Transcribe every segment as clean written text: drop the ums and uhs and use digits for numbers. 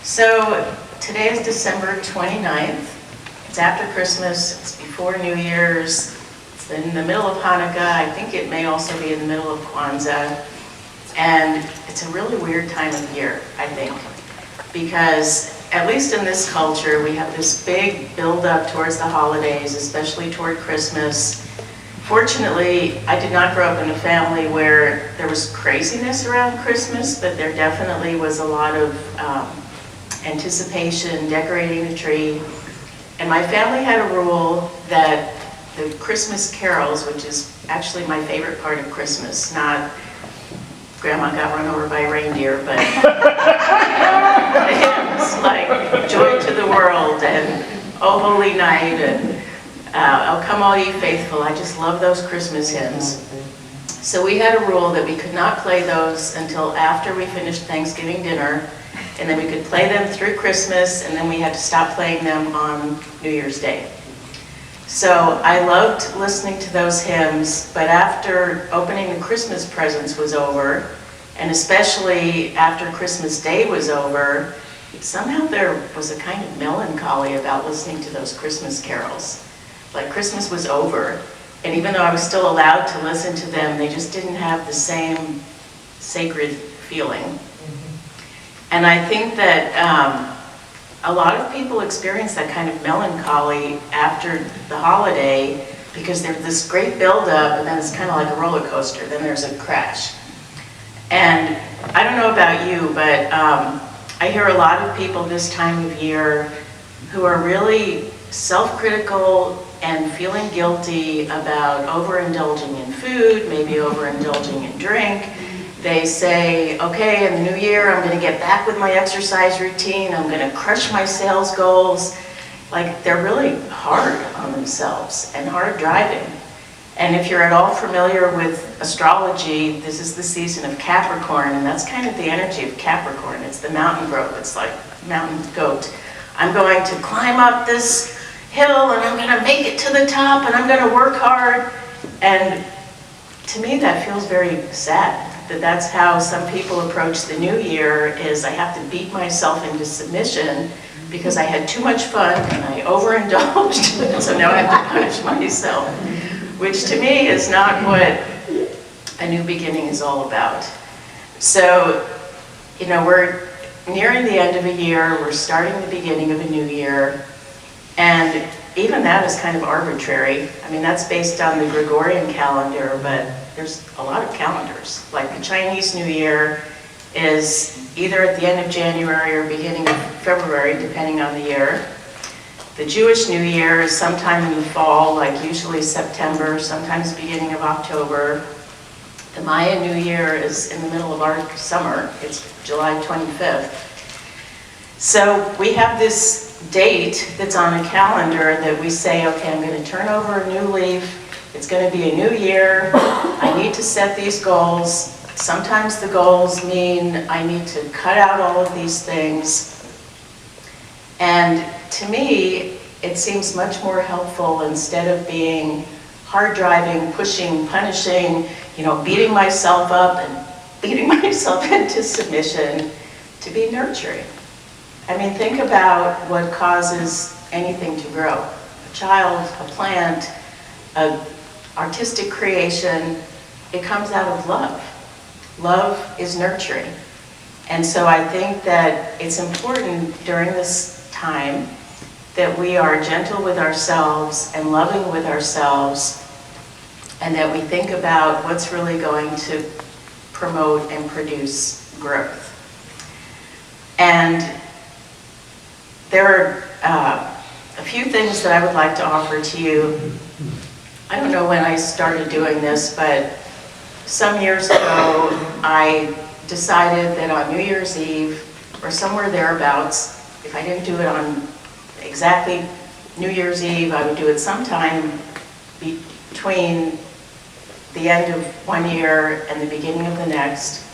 So today is December 29th. It's after Christmas, it's before New Year's, it's in the middle of Hanukkah. I think it may also be in the middle of Kwanzaa. And it's a really weird time of year, I think, because at least in this culture, we have this big build-up towards the holidays, especially toward Christmas. Fortunately, I did not grow up in a family where there was craziness around Christmas, but there definitely was a lot of anticipation, decorating the tree. And my family had a rule that the Christmas carols, which is actually my favorite part of Christmas, not Grandma got run over by a reindeer, but the hymns like Joy to the World and Oh Holy Night and Oh Come All Ye Faithful. I just love those Christmas hymns. So we had a rule that we could not play those until after we finished Thanksgiving dinner, and then we could play them through Christmas, and then we had to stop playing them on New Year's Day. So I loved listening to those hymns, but after opening the Christmas presents was over, and especially after Christmas Day was over, somehow there was a kind of melancholy about listening to those Christmas carols. Like Christmas was over, and even though I was still allowed to listen to them, they just didn't have the same sacred feeling. And I think that a lot of people experience that kind of melancholy after the holiday because there's this great buildup, and then it's kind of like a roller coaster, then there's a crash. And I don't know about you, but I hear a lot of people this time of year who are really self-critical and feeling guilty about overindulging in food, maybe overindulging in drink. They say, okay, in the new year, I'm going to get back with my exercise routine. I'm going to crush my sales goals. Like, they're really hard on themselves and hard driving. And if you're at all familiar with astrology, this is the season of Capricorn, and that's kind of the energy of Capricorn. It's the mountain goat. It's like mountain goat. I'm going to climb up this hill, and I'm going to make it to the top, and I'm going to work hard. And to me, that feels very sad. That's how some people approach the new year, is I have to beat myself into submission because I had too much fun and I overindulged, so now I have to punish myself, which to me is not what a new beginning is all about. So, you know, we're nearing the end of a year, we're starting the beginning of a new year, and even that is kind of arbitrary. I mean, that's based on the Gregorian calendar, but there's a lot of calendars. Like the Chinese New Year is either at the end of January or beginning of February, depending on the year. The Jewish New Year is sometime in the fall, like usually September, sometimes beginning of October. The Maya New Year is in the middle of our summer. It's July 25th. So we have this date that's on a calendar that we say, okay, I'm going to turn over a new leaf. It's going to be a new year. I need to set these goals. Sometimes the goals mean I need to cut out all of these things. And to me, it seems much more helpful, instead of being hard driving, pushing, punishing, beating myself up and beating myself into submission, to be nurturing. I mean, think about what causes anything to grow. A child, a plant, an artistic creation, it comes out of love. Love is nurturing. And so I think that it's important during this time that we are gentle with ourselves and loving with ourselves, and that we think about what's really going to promote and produce growth. And there are a few things that I would like to offer to you. I don't know when I started doing this, but some years ago, I decided that on New Year's Eve, or somewhere thereabouts, if I didn't do it on exactly New Year's Eve, I would do it sometime between the end of one year and the beginning of the next,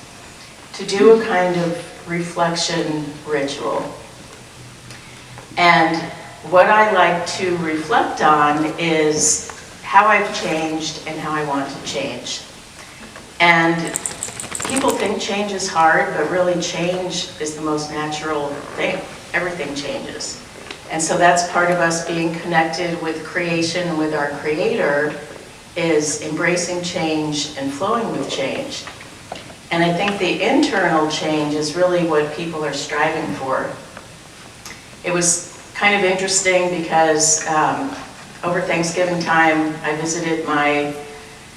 to do a kind of reflection ritual. And what I like to reflect on is how I've changed and how I want to change. And people think change is hard, but really change is the most natural thing. Everything changes. And so that's part of us being connected with creation, with our Creator, is embracing change and flowing with change. And I think the internal change is really what people are striving for. It was kind of interesting because over Thanksgiving time, I visited my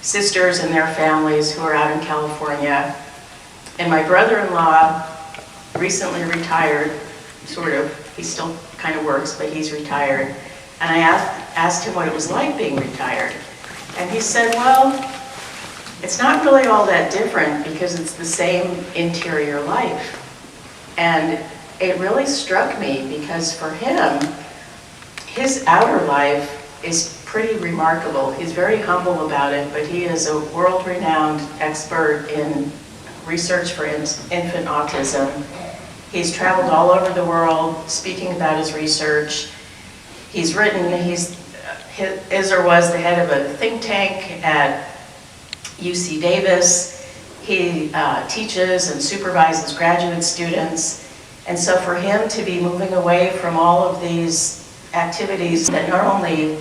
sisters and their families who are out in California. And my brother-in-law recently retired, sort of. He still kind of works, but he's retired. And I asked him what it was like being retired. And he said, well, it's not really all that different because it's the same interior life. And it really struck me because for him, his outer life is pretty remarkable. He's very humble about it, but he is a world-renowned expert in research for infant autism. He's traveled all over the world speaking about his research. He's written, is or was the head of a think tank at UC Davis. He teaches and supervises graduate students. And so for him to be moving away from all of these activities that not only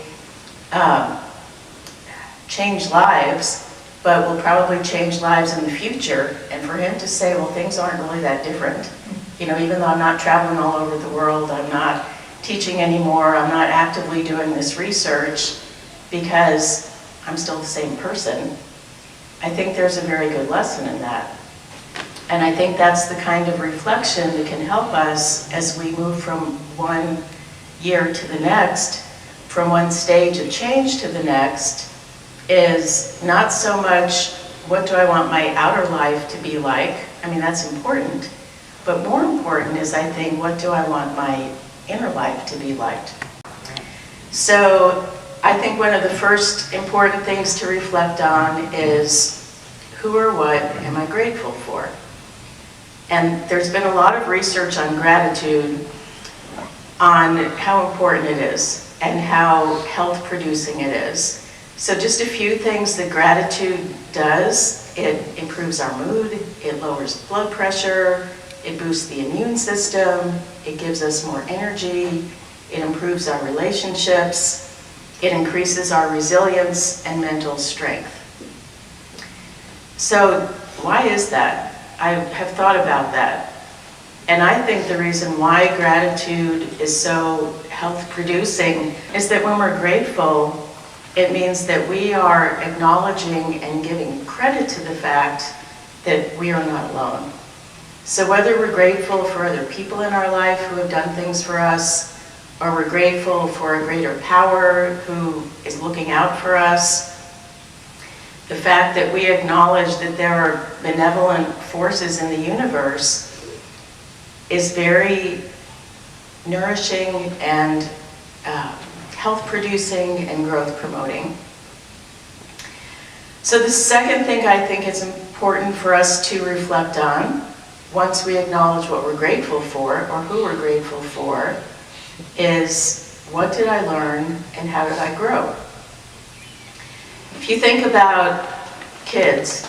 change lives, but will probably change lives in the future, and for him to say, well, things aren't really that different. You know, even though I'm not traveling all over the world, I'm not teaching anymore, I'm not actively doing this research because I'm still the same person. I think there's a very good lesson in that. And I think that's the kind of reflection that can help us as we move from one year to the next, from one stage of change to the next, is not so much what do I want my outer life to be like. I mean, that's important. But more important is, I think, what do I want my inner life to be like? So I think one of the first important things to reflect on is who or what am I grateful for? And there's been a lot of research on gratitude, on how important it is and how health producing it is. So just a few things that gratitude does: it improves our mood, it lowers blood pressure, it boosts the immune system, it gives us more energy, it improves our relationships, it increases our resilience and mental strength. So why is that? I have thought about that. And I think the reason why gratitude is so health producing is that when we're grateful, it means that we are acknowledging and giving credit to the fact that we are not alone. So whether we're grateful for other people in our life who have done things for us, or we're grateful for a greater power who is looking out for us, the fact that we acknowledge that there are benevolent forces in the universe is very nourishing and health producing and growth promoting. So the second thing I think is important for us to reflect on, once we acknowledge what we're grateful for or who we're grateful for, is what did I learn and how did I grow? If you think about kids,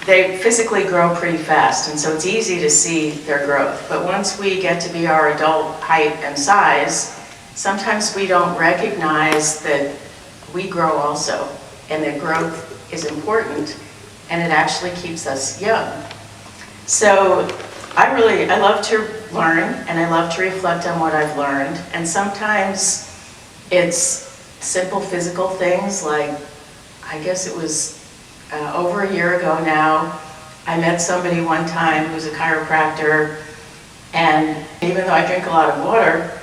they physically grow pretty fast, and so it's easy to see their growth. But once we get to be our adult height and size, sometimes we don't recognize that we grow also, and that growth is important, and it actually keeps us young. So I love to learn, and I love to reflect on what I've learned, and sometimes it's simple physical things like, I guess it was over a year ago now, I met somebody one time who's a chiropractor, and even though I drink a lot of water,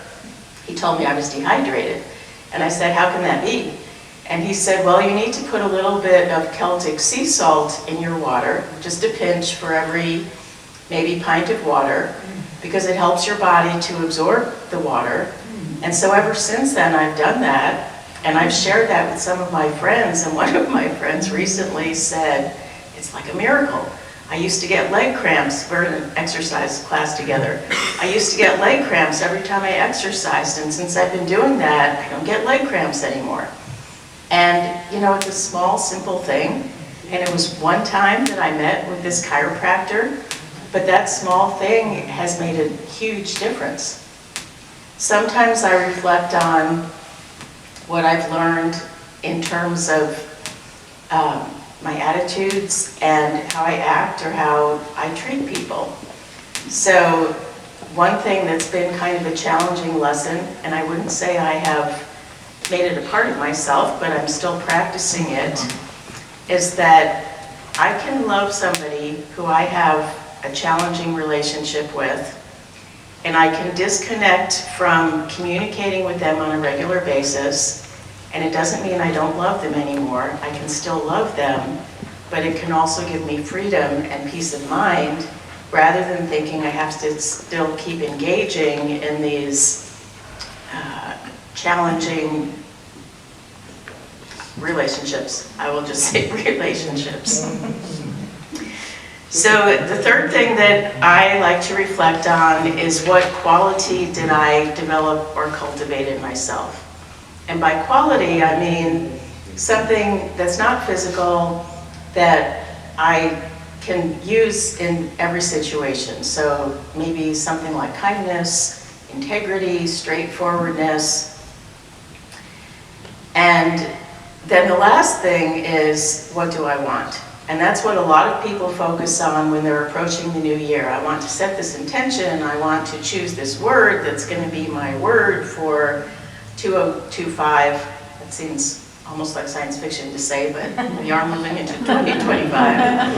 he told me I was dehydrated. And I said, how can that be? And he said, well, you need to put a little bit of Celtic sea salt in your water, just a pinch for every maybe pint of water, because it helps your body to absorb the water. And so ever since then, I've done that. And I've shared that with some of my friends, and one of my friends recently said, it's like a miracle. I used to get leg cramps. We're in an exercise class together. I used to get leg cramps every time I exercised, and since I've been doing that, I don't get leg cramps anymore. And, you know, it's a small, simple thing, And it was one time that I met with this chiropractor, but that small thing has made a huge difference. Sometimes I reflect on what I've learned in terms of my attitudes and how I act or how I treat people. So one thing that's been kind of a challenging lesson, and I wouldn't say I have made it a part of myself, but I'm still practicing it, is that I can love somebody who I have a challenging relationship with, and I can disconnect from communicating with them on a regular basis, and it doesn't mean I don't love them anymore. I can still love them, but it can also give me freedom and peace of mind, rather than thinking I have to still keep engaging in these challenging relationships. I will just say relationships. So the third thing that I like to reflect on is what quality did I develop or cultivate in myself? And by quality, I mean something that's not physical, that I can use in every situation. So maybe something like kindness, integrity, straightforwardness. And then the last thing is, what do I want? And that's what a lot of people focus on when they're approaching the new year. I want to set this intention, I want to choose this word that's going to be my word for 2025. That seems almost like science fiction to say, but we are moving into 2025.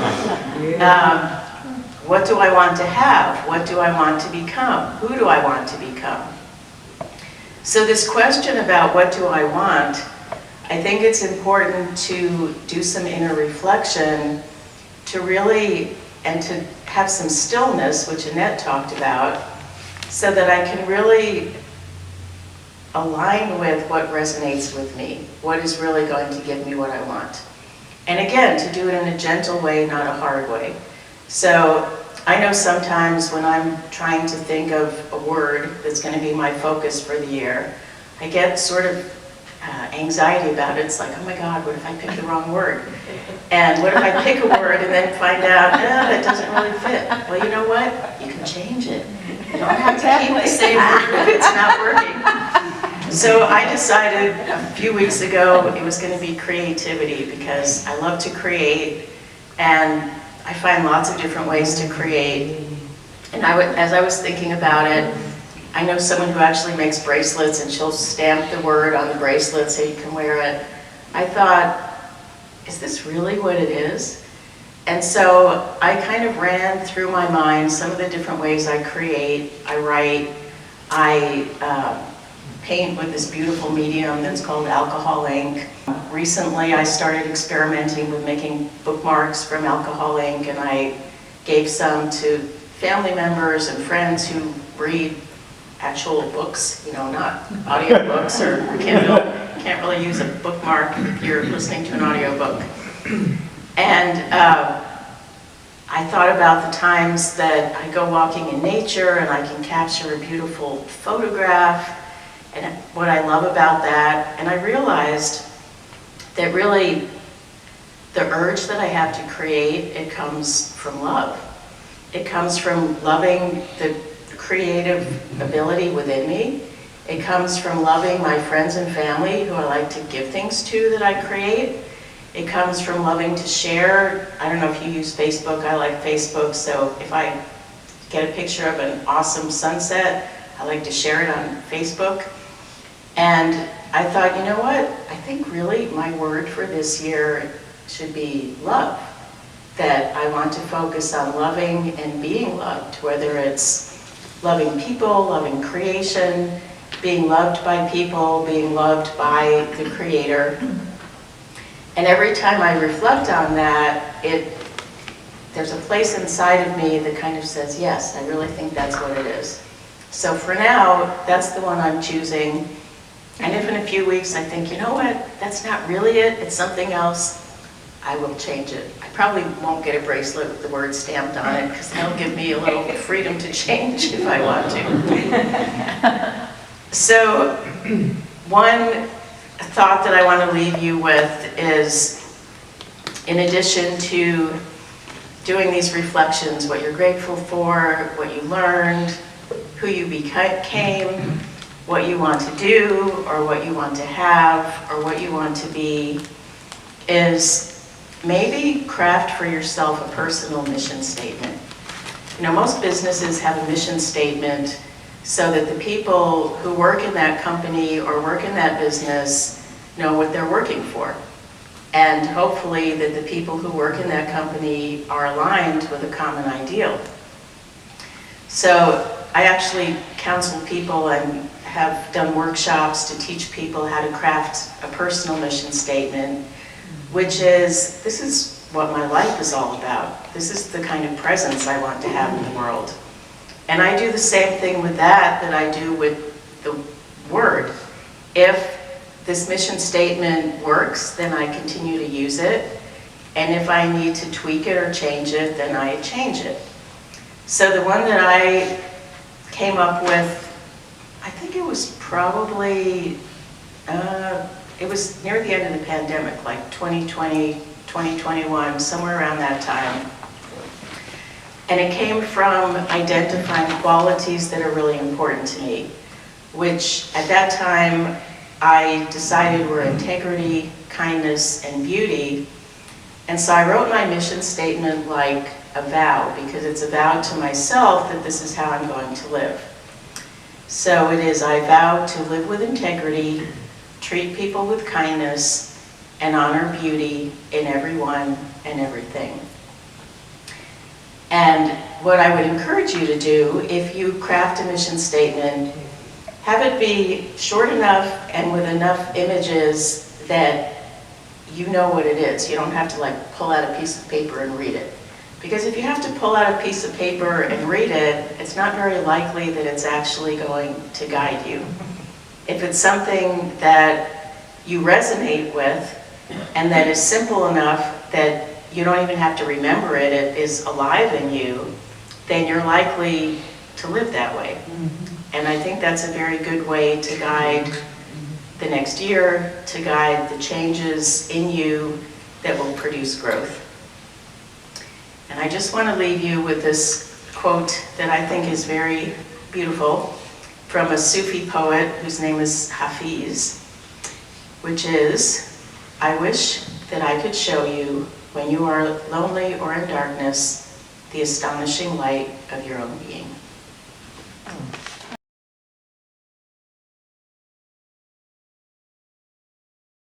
What do I want to have? What do I want to become? Who do I want to become? So this question about what do I want, I think it's important to do some inner reflection, to really, and to have some stillness, which Annette talked about, so that I can really align with what resonates with me, what is really going to give me what I want. And again, to do it in a gentle way, not a hard way. So I know sometimes when I'm trying to think of a word that's going to be my focus for the year, I get sort of anxiety about it. It's like, oh my God, what if I pick the wrong word? And what if I pick a word and then find out, that doesn't really fit? Well, you know what? You can change it. You don't have to keep the same word if it's not working. So I decided a few weeks ago it was going to be creativity, because I love to create, and I find lots of different ways to create. And as I was thinking about it, I know someone who actually makes bracelets, and she'll stamp the word on the bracelet so you can wear it. I thought, is this really what it is? And so I kind of ran through my mind some of the different ways I create, I write, I paint with this beautiful medium that's called alcohol ink. Recently I started experimenting with making bookmarks from alcohol ink, and I gave some to family members and friends who read actual books, not audio books or Kindle. You can't really use a bookmark if you're listening to an audio book. And I thought about the times that I go walking in nature and I can capture a beautiful photograph, and what I love about that. And I realized that really the urge that I have to create, it comes from love. It comes from loving the creative ability within me. It comes from loving my friends and family who I like to give things to that I create. It comes from loving to share. I don't know if you use Facebook. I like Facebook, so if I get a picture of an awesome sunset, I like to share it on Facebook. And I thought, you know what? I think really my word for this year should be love. That I want to focus on loving and being loved, whether it's loving people, loving creation, being loved by people, being loved by the Creator. And every time I reflect on that, there's a place inside of me that kind of says, yes, I really think that's what it is. So for now, that's the one I'm choosing. And if in a few weeks I think, you know what, that's not really it, it's something else, I will change it. I probably won't get a bracelet with the word stamped on it, because that'll give me a little freedom to change if I want to. So one thought that I want to leave you with is, in addition to doing these reflections, what you're grateful for, what you learned, who you became, what you want to do, or what you want to have, or what you want to be, is maybe craft for yourself a personal mission statement. You know, most businesses have a mission statement so that the people who work in that company or work in that business know what they're working for. And hopefully that the people who work in that company are aligned with a common ideal. So I actually counsel people and have done workshops to teach people how to craft a personal mission statement, which is, this is what my life is all about. This is the kind of presence I want to have in the world. And I do the same thing with that I do with the word. If this mission statement works, then I continue to use it. And if I need to tweak it or change it, then I change it. So the one that I came up with, I think it was probably, it was near the end of the pandemic, like 2020, 2021, somewhere around that time. And it came from identifying qualities that are really important to me, which at that time I decided were integrity, kindness, and beauty. And so I wrote my mission statement like a vow, because it's a vow to myself that this is how I'm going to live. So it is, I vow to live with integrity, treat people with kindness, and honor beauty in everyone and everything. And what I would encourage you to do, if you craft a mission statement, have it be short enough and with enough images that you know what it is. You don't have to like pull out a piece of paper and read it. Because if you have to pull out a piece of paper and read it, it's not very likely that it's actually going to guide you. If it's something that you resonate with and that is simple enough that you don't even have to remember it, it is alive in you, then you're likely to live that way. And I think that's a very good way to guide the next year, to guide the changes in you that will produce growth. And I just want to leave you with this quote that I think is very beautiful from a Sufi poet whose name is Hafiz, which is, I wish that I could show you when you are lonely or in darkness, the astonishing light of your own being.